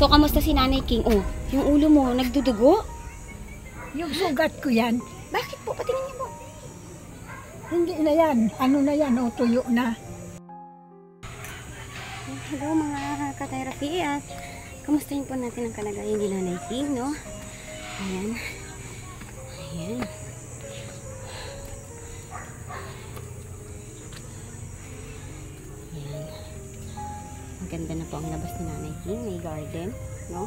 So, kamusta si Nanay King? Oh, yung ulo mo, nagdudugo? Yung sugat ko yan, Bakit po? Patingin niyo po. hindi na yan. Ano na yan, o tuyo na. Hello mga ka-therapy. Kamustahin po natin ang kalagayan ni Nanay King, no? Ayan. Ayan. Ayan. Ang ganda na po ang labas ni Nanay King. May garden, no?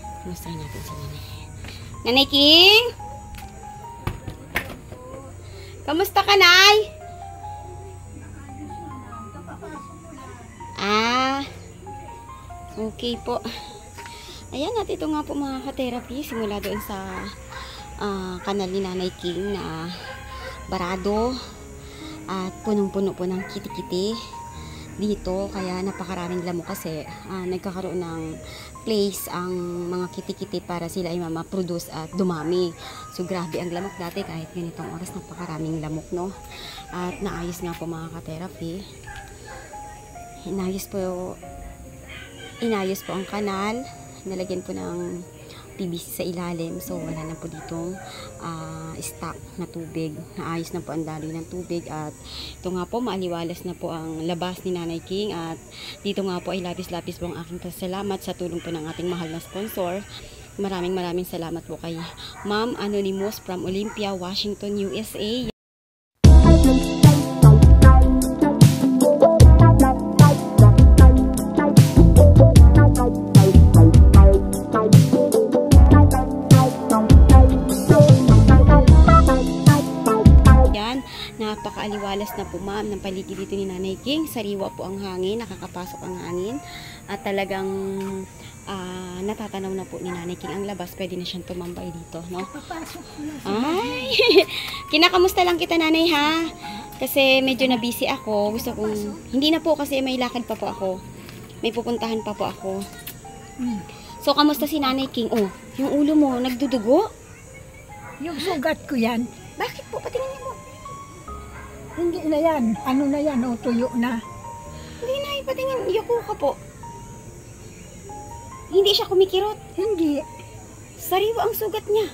At kamustahin natin si Nanay. Nanay King? Kamusta ka, Nay? Okay po. Ayan, at ito nga po mga ka-therapy, simula doon sa kanal ni Nanay King na barado at punong-puno po ng kiti-kiti dito, kaya napakaraming lamok kasi nagkakaroon ng place ang mga kiti-kiti para sila ay ma-produce at dumami. So grabe ang lamok dati, kahit ganitong oras napakaraming lamok, no? At naayos nga po mga ka-therapy. Inayos po ang kanal, nalagyan po ng PVC sa ilalim, so wala na po ditong stock na tubig. Naayos na po ang daloy ng tubig, at ito nga po, maaliwalas na po ang labas ni Nanay King. At dito nga po ay lapis-lapis po ang aking pasalamat sa tulong po ng ating mahal na sponsor. Maraming salamat po kay Ma'am Anonymous from Olympia, Washington, USA. Napakaaliwalas na po ma'am ng paligid dito ni Nanay King. Sariwa po ang hangin, nakakapasok ang hangin, at talagang natatanaw na po ni Nanay King ang labas. Pwede na siyang tumambay dito, no? Ay, kinakamusta lang kita, Nanay, ha? Kasi medyo na busy ako. Gusto kong, hindi na po kasi may lakad pa po ako. May pupuntahan pa po ako. So, kamusta si Nanay King? Oh, yung ulo mo, nagdudugo? Yung sugat ko yan, Bakit po? Patingin niyo po. hindi na yan. Ano na yan, o tuyo na. Hindi na, patingin. Yuko ka po. Hindi siya kumikirot. Hindi. Sariwa ang sugat niya.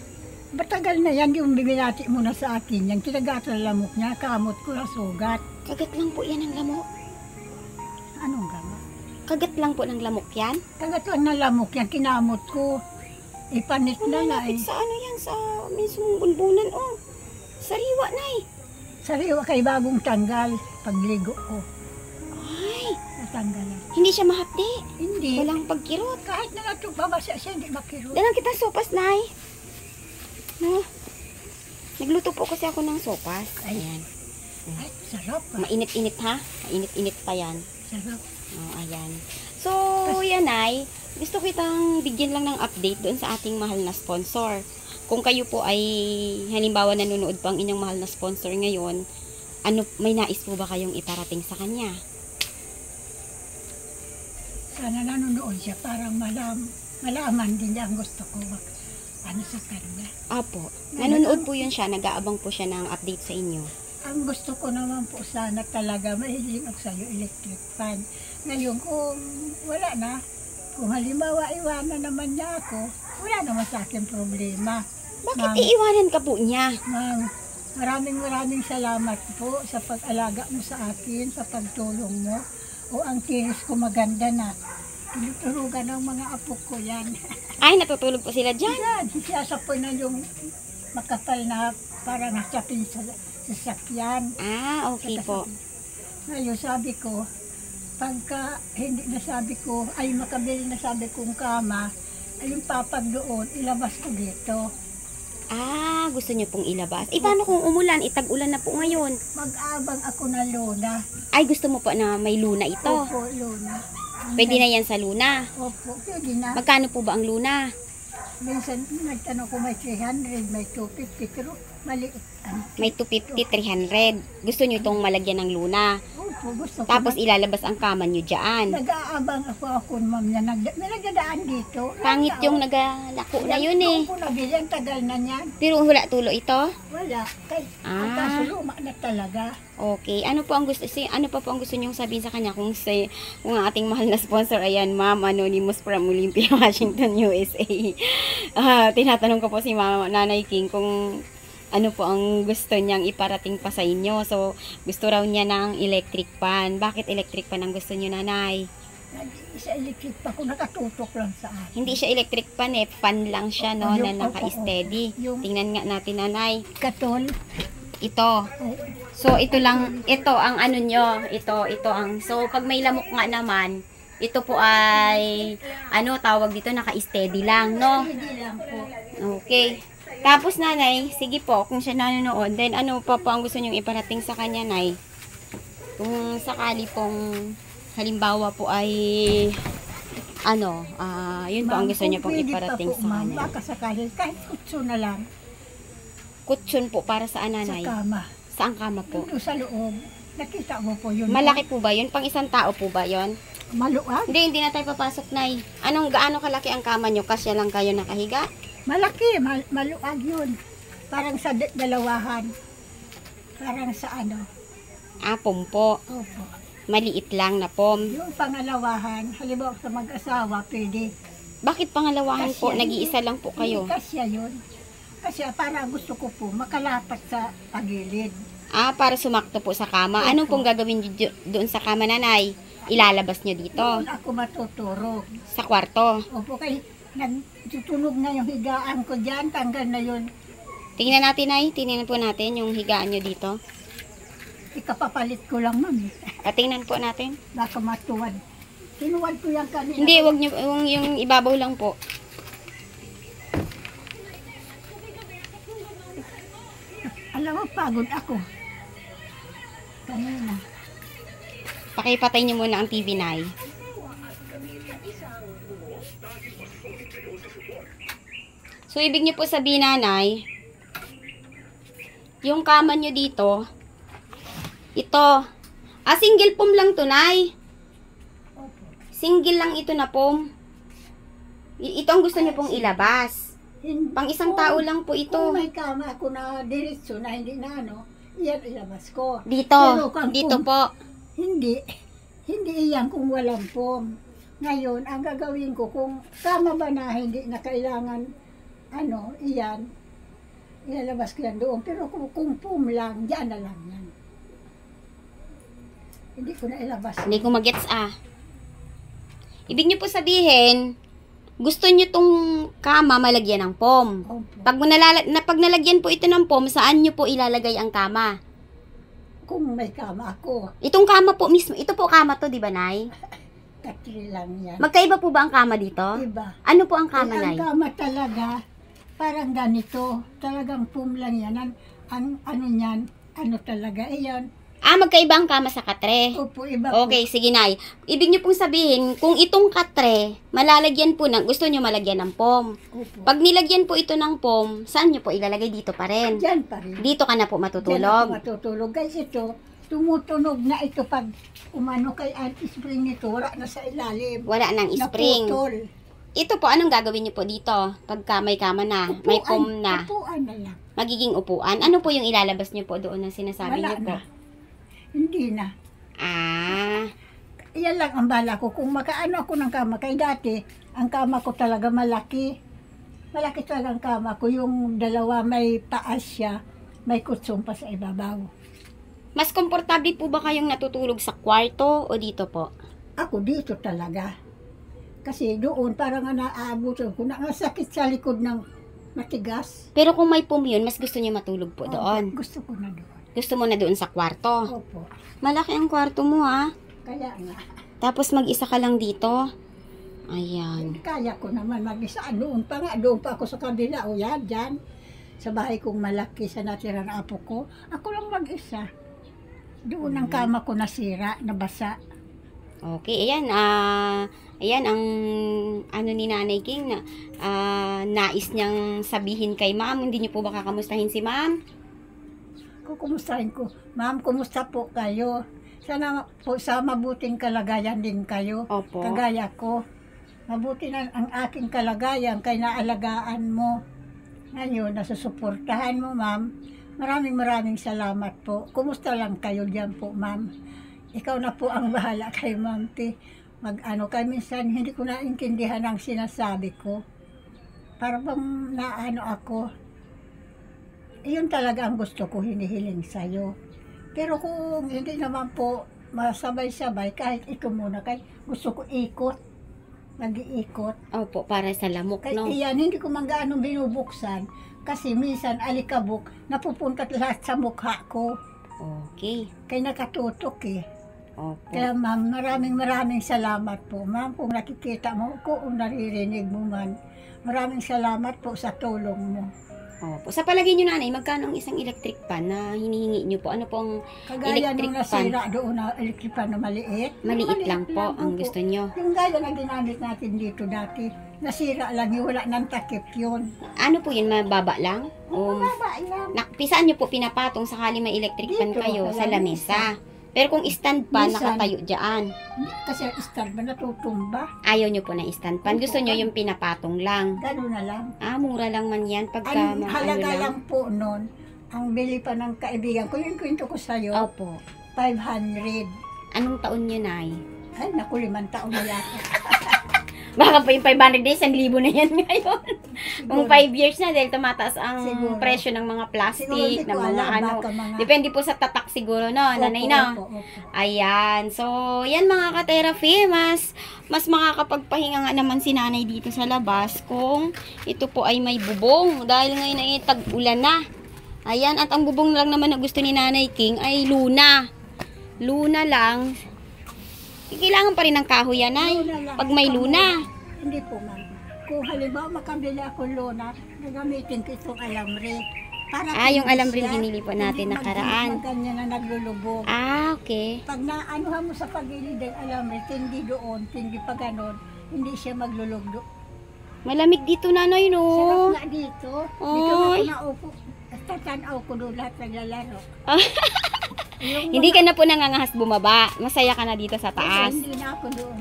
Matagal na yan, yung bibinati mo na sa akin. Yung kinagatan lamok niya, kamot ko na sugat. Kagat lang po yan ng lamok. Anong gamot? Kagat lang po ng lamok yan? Kagat lang na lamok yan, kinamot ko. Ipanit na na eh. Malapit sa ano yan, sa mismong bulbunan, oh. Sariwa na eh. Sariwa kay bagong tanggal, pagligo ko. Ay, Natanggal na. hindi siya mahapdi. Hindi. Walang pagkirot. Kahit na nato babasa siya, hindi makirot. Dalang kita sopas, Nay. No? Nagluto po kasi ako ng sopas. Ayan. Ay, sarap ah. Mainit-init ha? Mainit-init pa yan. Sarap. Oh, ayan. So, yan ay, gusto kitang bigyan lang ng update doon sa ating mahal na sponsor. Kung kayo po ay, halimbawa nanonood po ang inyong mahal na sponsor ngayon, may nais po ba kayong iparating sa kanya? Sana nanonood siya, parang malaman din niya ang gusto ko. Ano sa kanya. Apo, nanonood po yun siya, nag-aabang po siya ng update sa inyo. Ang gusto ko naman po sana talaga, mahiling ako sa'yo, electric fan. Ngayon, kung wala na, kung halimbawa iwanan naman niya ako, wala naman sa akin problema. Bakit iiwanan ka po niya? Ma'am, maraming salamat po sa pag-alaga mo sa akin, sa pagtulong mo. O ang kinis ko maganda na. Tinuturugan ng mga apo ko yan. Ay, natutulog po sila dyan? Yan, siyasapoy na yung makapal na parang nasapin sa sasakyan. Ah, okay po. Ngayon sabi ko, pagka hindi nasabi ko, ay makabili na sabi kong kama, ay yung papag doon, ilabas ko dito. Ah, gusto niyo pong ilabas. Eh, paano kung umulan? Itag-ulan na po ngayon. Mag-abang ako na luna. Ay, gusto mo po na may luna ito? Opo, luna. Pwede na yan sa luna. Opo, pwede na. Magkano po ba ang luna? Minsan, nagtanong ko may 300, may 250, pero maliit. May 250, 300. Gusto niyo itong malagyan ng luna? Opo. Opo, gusto ko. Tapos ilalabas ang kama nyo dyan. Nag-aabang ako ma'am niya. May nagdadaan dito. Pangit yung nagalako na yun eh. Kung nabili, tagal na niyan. Pero wala tulo ito? Wala. Kay, Ah. kaso luma na talaga. Okay. Ano po ang gusto niyong sabihin sa kanya kung ang ating mahal na sponsor, ayan, Ma'am Anonymous from Olympia, Washington, USA. Tinatanong ko po si Nanay King kung ano po ang gusto niyang iparating pa sa inyo. So, gusto raw niya ng electric fan. Bakit electric fan ang gusto niyo, Nanay? Sa electric pa ko nakatutok lang sa akin. Hindi siya electric fan eh. Fan lang siya, no? Yung- Na naka-steady. yung- Tingnan nga natin, Nanay. Katol. Ito. So, ito ang ano nyo. Ito ang, so, pag may lamok nga naman, ito po ay, ano, tawag dito, naka-steady lang, no? Hindi lang po. Okay. Tapos, Nanay, sige po, kung siya nanonood, then ano pa po ang gusto nyong iparating sa kanya, Nay? Kung sakali pong, halimbawa po ay, ano, yun po ang gusto niyo pong iparating sa ma'am, kanya. baka sakali, kahit kutso na lang, Kutsyon po para saan, sa Nanay? kama. Saan kama po? Doon sa loob. Nakita mo po yun. Malaki po ba yun? Pang isang tao po ba yun? Maluwag? Hindi na tayo papasok, Nay. Gaano kalaki ang kama nyo? Kasya lang kayo nakahiga? Malaki, maluwag yun. Parang sa dalawahan. Parang sa ano. Pom po. Opo. Maliit lang na pom. Yung pangalawahan, halimbawa sa mag-asawa, pwede. Bakit pangalawahan po? Kasya, Nag-iisa lang po kayo. Hindi kasya yun. Kasi para gusto ko po makalapat sa pagilid. Para sumakto po sa kama. Opo. Anong pong gagawin nyo doon sa kama, Nanay? Ilalabas nyo dito? Doon ako matuturog. Sa kwarto? Opo, kay nagtutunog na yung higaan ko dyan, tanggal na yun. Tingnan natin, Nay. Tingnan po natin yung higaan nyo dito. Ikapapalit ko lang, ma'am. Tingnan po natin. Baka matuwad. Tinuwad ko yan kanina. Hindi, wag nyo, yung ibabaw lang po. Alam mo, pagod ako. Kanina. Pakipatay nyo muna ang TV, Nay. So, ibig nyo po sabihin, Nanay, yung kama nyo dito, ito, single pom lang to, Nay. Single lang ito na pom. Ito ang gusto nyo pong ilabas. Pang isang tao lang po ito. Kung may kama ako na diretso na hindi na ano, iyan ilabas ko. Dito, Pero kung- dito po. Hindi iyan kung walang pom. Ngayon, ang gagawin ko, kung kama ba na hindi na kailangan, ano, iyan, ilalabas ko yan doon. Pero kung pom lang, diyan na lang yan. Hindi ko na ilabas. Hindi ko magets Ibig nyo po sabihin, gusto nyo tong kama malagyan ng pom. Opo. Pag nalagyan po ito ng pom, saan nyo po ilalagay ang kama? Kung may kama ako, Itong kama po mismo, ito po kama to, di ba, Nay? katri lang yan. Magkaiba po ba ang kama dito? Iba. Ano po ang kama, Ang Nay? kama talaga, parang ganito. Talagang pum lang yan. Ang ano niyan, ano talaga, iyan. Magkaiba ang kama sa katre. Opo, iba po. Okay, sige, Nay. Ibig nyo pong sabihin, kung itong katre, malalagyan po gusto nyo malagyan ng pom. Opo. Pag nilagyan po ito ng pom, saan nyo po ilalagay? Dito pa rin. Diyan pa rin. Dito ka na po Diyan ako matutulog. matutulog. Guys, ito, tumutunog na ito pag umano kay anti-spring nito, wala na sa ilalim. Wala nang spring. Naputol. Ito po, anong gagawin nyo po dito? Pagka may kama na, may pom na, Upuan na lang. magiging upuan. Ano po yung ilalabas nyo po doon na sinasabi Wala nyo po? na. Hindi na. Iyan lang ang bala ko. Kung makaano ako ng kama, kay dati, ang kama ko talaga malaki. Malaki talaga ang kama ko. Yung dalawa may taas siya, may kutsong pa sa ibabaw. Mas komportable po ba kayong natutulog sa kwarto o dito po? Ako dito talaga. Kasi doon parang naabutan ko na ang sakit sa likod ng matigas. Pero kung may pom yun, mas gusto nyo matulog po doon. Gusto ko na doon. Gusto mo na doon sa kwarto. Opo. Malaki ang kwarto mo, ha? Kaya nga. Tapos mag-isa ka lang dito. Ayan. Kaya ko naman mag-isa. Doon pa nga. Doon pa ako sa kabila. O yan, dyan. Sa bahay kong malaki sa natirang apo ko. Ako lang mag-isa. Doon ang kama ko nasira, nabasa. Okay, ayan. Ayan ang ano ni Nanay King na nais niyang sabihin kay Ma'am. Hindi niyo po ba kakamustahin si Ma'am? Kukumustahin ko. Ma'am, kumusta po kayo? Sana po sa mabuting kalagayan din kayo. Opo. Kagaya ko. Mabuti na ang aking kalagayan kay naalagaan mo. Ngayon, nasusuportahan mo, ma'am. Maraming salamat po. Kumusta lang kayo diyan po, ma'am? Ikaw na po ang bahala kay ma'am. Mag-ano kay minsan hindi ko naintindihan ang sinasabi ko. Para bang naano ako. Iyon talaga ang gusto ko hinihiling sa'yo. Pero kung hindi naman po masabay-sabay, kahit ikaw muna, kahit gusto ko ikot, nag-iikot. Opo, para sa lamok, Kahit no? iyan, hindi ko man gaano binubuksan, kasi minsan alikabok, napupunta lahat sa mukha ko, Okay. kaya nakatutok eh. Opo. Kaya ma'am, maraming salamat po. Ma'am, kung nakikita mo ko, kung naririnig mo man, maraming salamat po sa tulong mo. Opo. Sa palagay nyo, nanay, magkano ang isang electric fan na hinihingi nyo po? Ano po ang Kagaya electric nung fan? nasira doon na electric fan na maliit. Maliit lang po ang gusto nyo. Yung gaya na ginamit natin dito dati, nasira lang yun, wala nang takip yun. Ano po yun? Mababa lang? O, Mababa lang. pisaan nyo po pinapatong sakali may electric fan Dito, kayo sa sa lamesa. Pero kung stand pan, Minsan. nakatayo dyan. Kasi start ba natutumba? Ayaw nyo po na stand pan. Gusto nyo yung pinapatong lang. Gano'n na lang. Mura lang man yan. Pagka Ang mga halaga ano lang po nun, ang bili pa ng kaibigan ko, yung kwento ko sa'yo, Opo. 500. Anong taon nyo, nay? Ay, naku, 5 taon na yata. Baka po yung 500 days, 1,000 na yan ngayon. Kung 5 years na dahil tumataas ang Siguro. presyo ng mga plastic, Siguro hindi ng ko mga alam, ano. baka mga... Depende po sa tatak siguro, no? Nanay, no? Opo. Ayan. So, yan mga ka-therapy. Mas makakapagpahinga nga naman si nanay dito sa labas kung ito po ay may bubong. Dahil ngayon ay tag-ulan na. Ayan. At ang bubong lang naman na gusto ni Nanay King ay luna. Luna lang. Kailangan pa rin ng kahoy yan, ay. Luna lang. Pag may luna. Hindi po, ma'am. Kung halimbawa makabili ako luna, gagamitin ko itong alamre. Para Yung alambre siya, binili po natin hindi nakaraan. ganyan na naglulubog. Okay. Pag naanuhan mo sa pagilid ng alamre, tindi doon, tindi pa ganon, hindi siya maglulugdo. Malamig dito, nanay, no? Sarap nga dito. Dito Oy. ako naupo. Tatanaw ko doon lahat naglalaro. Hindi ka na po nangangahas bumaba. Masaya ka na dito sa taas. Hindi na ako doon.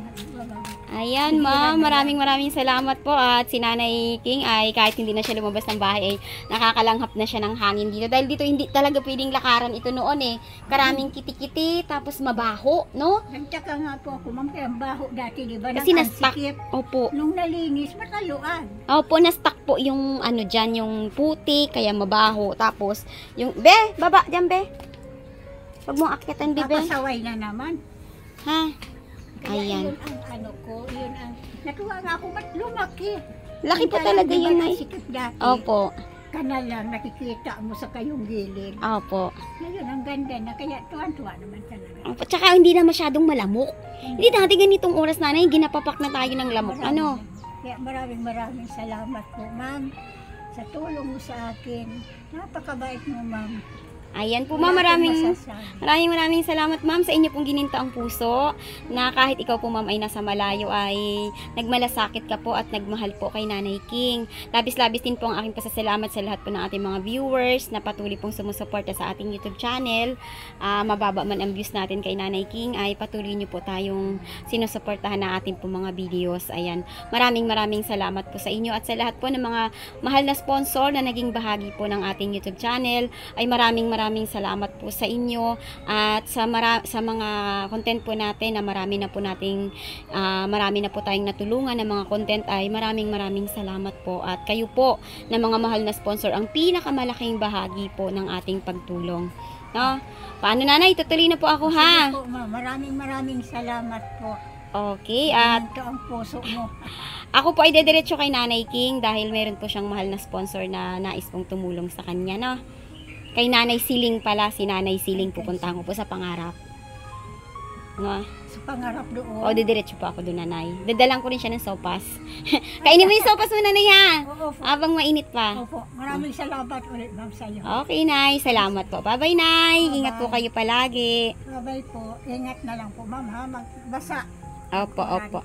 Ayan, ma'am. Maraming salamat po. At si Nanay King ay kahit hindi na siya lumabas ng bahay ay nakakalanghap na siya ng hangin dito. Dahil dito hindi talaga pwedeng lakaran ito noon eh. Karaming kiti-kiti, tapos mabaho, no? Nagtaka nga po ako, ma'am, kaya ang baho dati, di ba? Kasi Nang na-stuck. ansikip. Opo. Nung nalinis, mataluan. Opo, na-stuck po yung ano dyan, yung puti, kaya mabaho. Tapos, yung, be, baba dyan, be. Huwag mong akitan, bebe. Papasaway na naman. Ha? Kaya Ayan. yun ang ano ko, yun ang... Natuwa nga ako, ba't lumaki? Laki po talaga yun, ay. Sikip dati. Opo. Kanal lang, nakikita mo sa kayong gilid. Opo. Ngayon, ang ganda na, kaya tuwan-tuwa naman talaga. Opo. Tsaka hindi na masyadong malamok. Hindi dati ganitong oras na ginapapak na tayo ng lamok. Maraming- Ano? Kaya maraming salamat po, ma'am. Sa tulong mo sa akin. Napakabait mo, ma'am. Ayan po, Wala ma'am. akong masasabi. Maraming salamat, ma'am, sa inyo pong gininta ang puso na kahit ikaw po, ma'am, ay nasa malayo ay nagmalasakit ka po at nagmahal po kay Nanay King. Labis-labis din po ang aking pasasalamat sa lahat po ng ating mga viewers na patuloy pong sumusuporta sa ating YouTube channel. Mababa man ang views natin kay Nanay King ay patuloy niyo po tayong sinusuportahan na ating po mga videos. Ayan. Maraming salamat po sa inyo at sa lahat po ng mga mahal na sponsor na naging bahagi po ng ating YouTube channel ay maraming salamat po sa inyo at sa mga content po natin na marami na po tayong natulungan ng mga content ay maraming salamat po at kayo po na mga mahal na sponsor ang pinakamalaking bahagi po ng ating pagtulong. No? Paano, nanay? Tutuloy na po ako, ha? Sige po, ma'am. Maraming salamat po. Okay, at Ito ang puso mo. ako po ay dediretso kay Nanay King dahil meron po siyang mahal na sponsor na nais pong tumulong sa kanya, no? Kay Nanay Siling pala, si Nanay Siling pupuntahan ko po sa Pangarap. No? Sa pangarap doon. O, didiretso po ako doon, nanay. Dadalang ko rin siya ng sopas. Kainin mo yung sopas mo, nanay, ha? Oo po. Habang mainit pa. Opo. Maraming salamat ulit, ma'am, sa iyo. Okay, nay. Salamat po. Bye-bye, nay. Bye-bye. Ingat po kayo palagi. Bye-bye po. Ingat na lang po, ma'am, ha? Magbasa. Opo, opo.